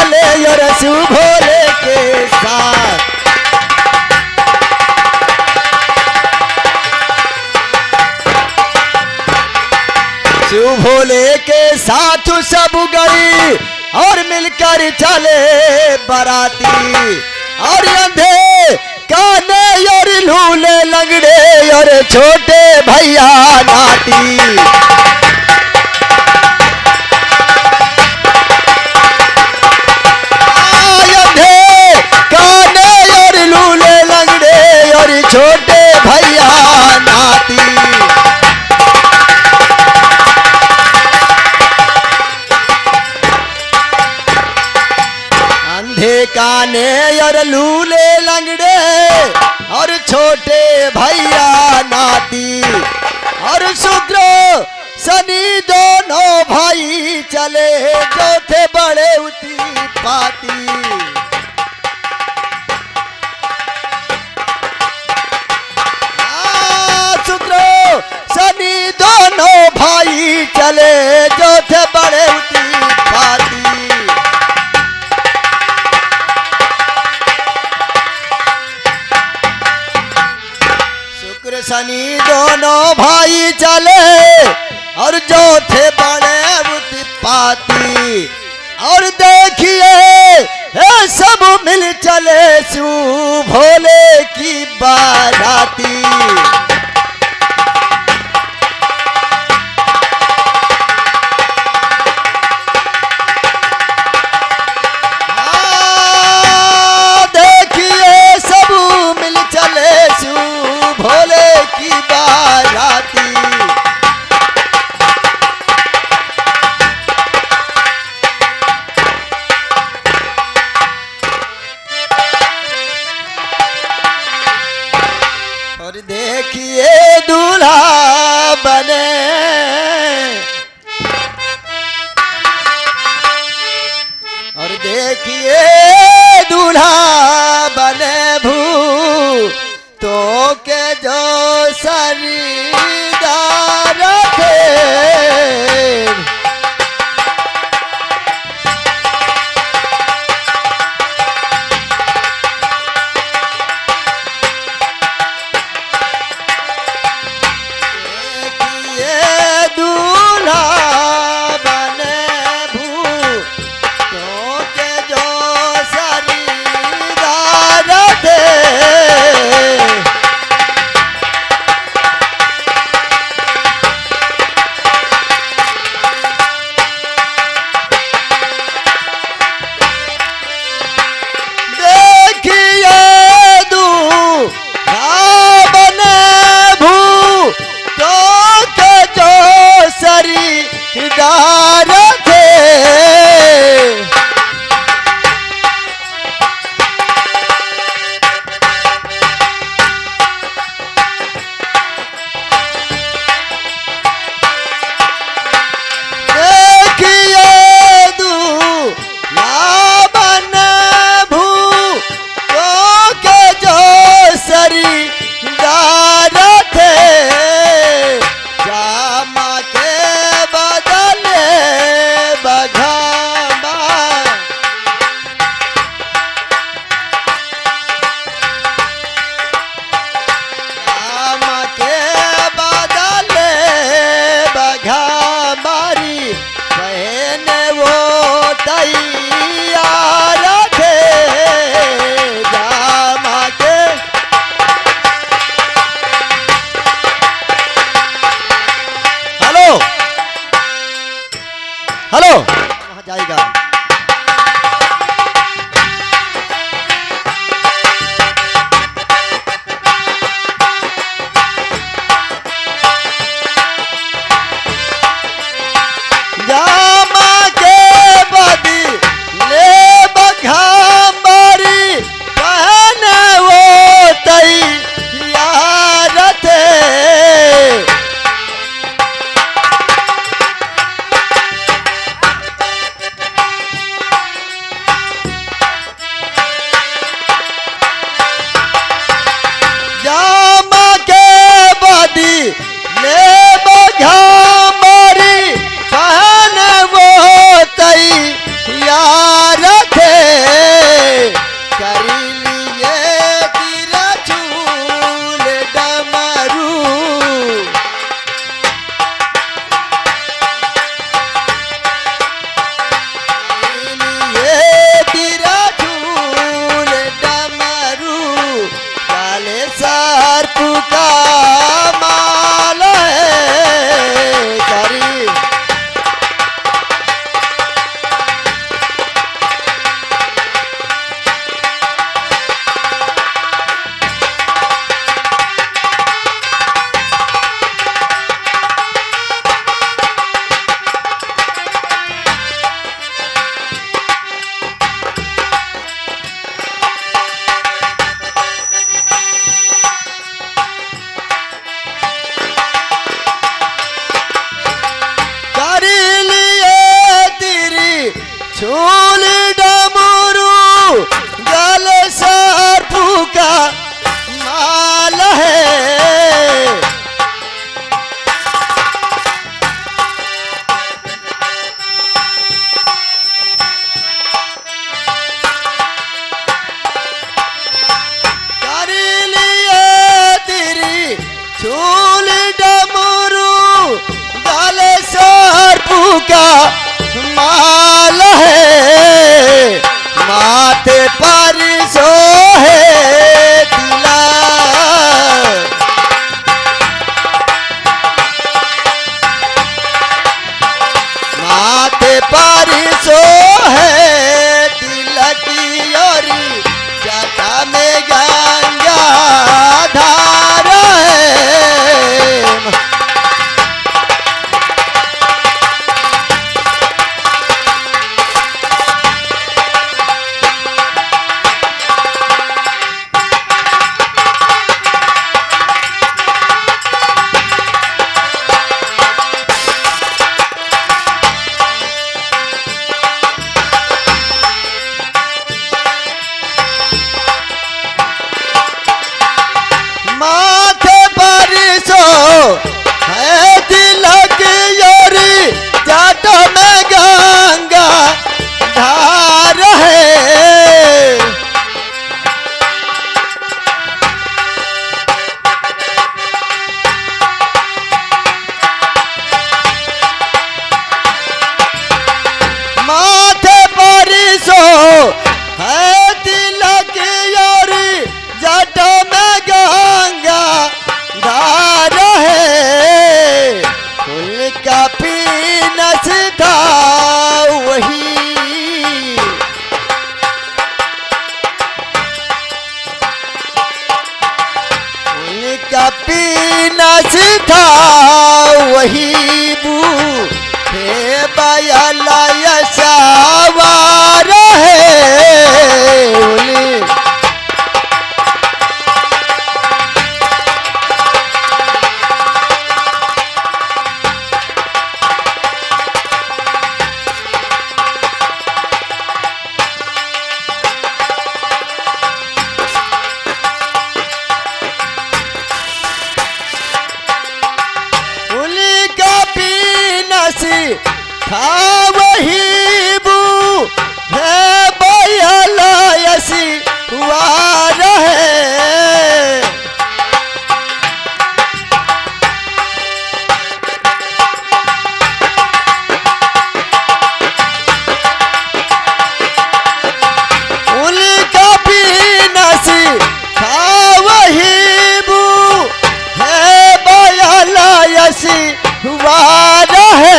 चले और शिव भोले के साथ। शिव भोले के साथ सब गई और मिलकर चले बराती। और अंधे काने और लूले लंगड़े और छोटे भैया नाती। अंधे काने और लूले लंगड़े और छोटे भैया नाती। अंधे काने और लूले लंगड़े और छोटे भैया नाती। और शुक्र शनि दोनों भाई चले जो थे बड़े उती पाती। शुक्र शनि दोनों भाई चले जो थे बड़े उती पाती। शनि दोनों भाई चले और जो थे बड़े उत्पाती। और देखिए सब मिल चले शिव भोले की बाराती। देखिए सब मिल चले शिव भोले की बाराती। और देखिए दूल्हा बने और देखिए दूल्हा बने तो के जो सरीदार थे। देखिए दूल्हा बने तो के जो सरीदार थे। सरीदार थे। देखिए दूल्हा बने तो के जो सरीदार थे। जामा के बदले बघामा। जामा के बदले बघामारी पहने वो तैयार थे। जामा के हेलो वहां जाएगा। जामा के बदले बघामारी पहने वो तैयार थे। सर्प का माल है। कर लिए तेरी चूल डमरू गले सर्प का माल है। माथे पर सोहे तिलक, माथे पर सोहे तिलक और जटा में गंगा धार है। माथे पर सो है तिलक योरी जट में गंगा धार है। माथे पर सो है तिलक योरी जट में गंगा धार है। फूल का पीनस था वही, फूल का पीनस था वही बूढ़े बयला सवार है। था वही बूढ़े बयला सवार है। उनका पीनस था वही बूढ़े बयला सवार है।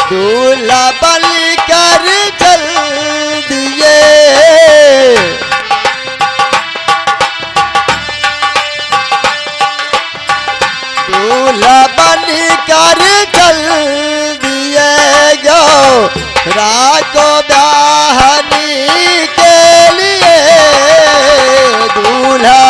दूल्हा बन कर चल दिए, दूल्हा बन कर चल दिए गो राको ब्याहनी के लिए। दूल्हा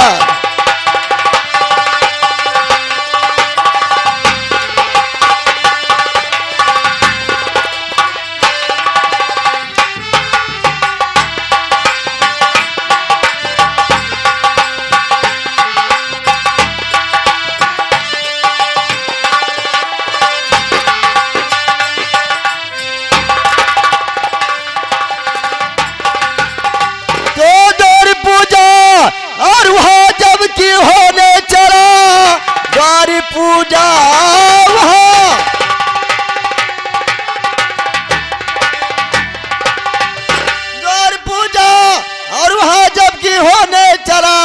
और वहाँ जब की होने चला द्वार पूजा, वहाँ द्वार पूजा और वहाँ जब की होने चला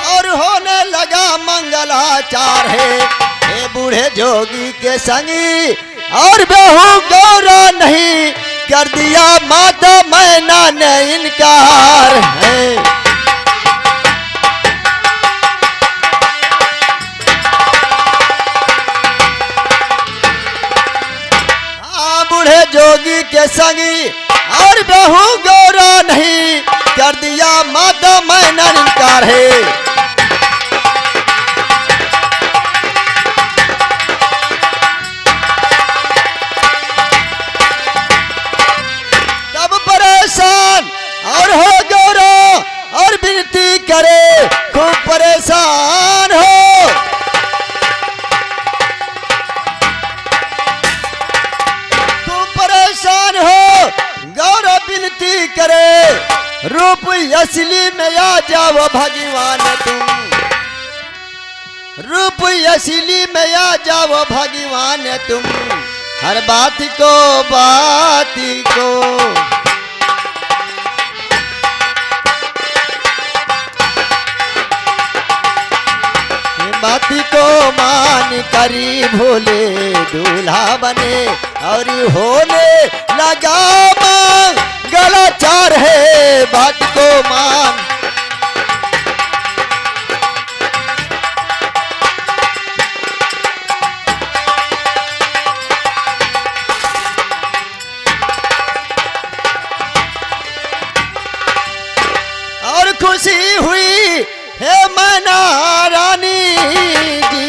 और होने लगा मंगलाचार है। हे बूढ़े जोगी के संगी और बहू गौरा नहीं कर दिया माता मैना ने इनकार है। बूढ़े जोगी के संगी और बहू गौरा नहीं कर दिया माता मैना इनकार है। तब परेशान और हो गौरा करे रूप असली में आ जाओ भगवान तुम, रूप असली में आ जाओ भगवान तुम, हर बात को बाती को मान करी भोले दूल्हा बने और होने लगा मंगलाचार है बात को मान। और खुशी हुई हे मैना रानी जी,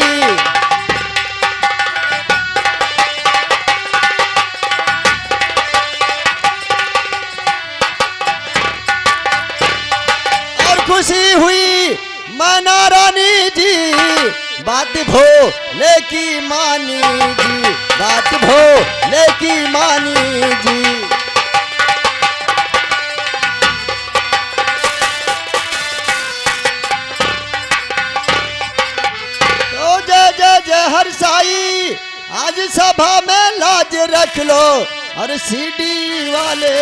और खुशी हुई मैना रानी जी, बात भोले की मानी जी, बात भोले की मानी जी। हर साई आज सभा में लाज रख लो और सीडी वाले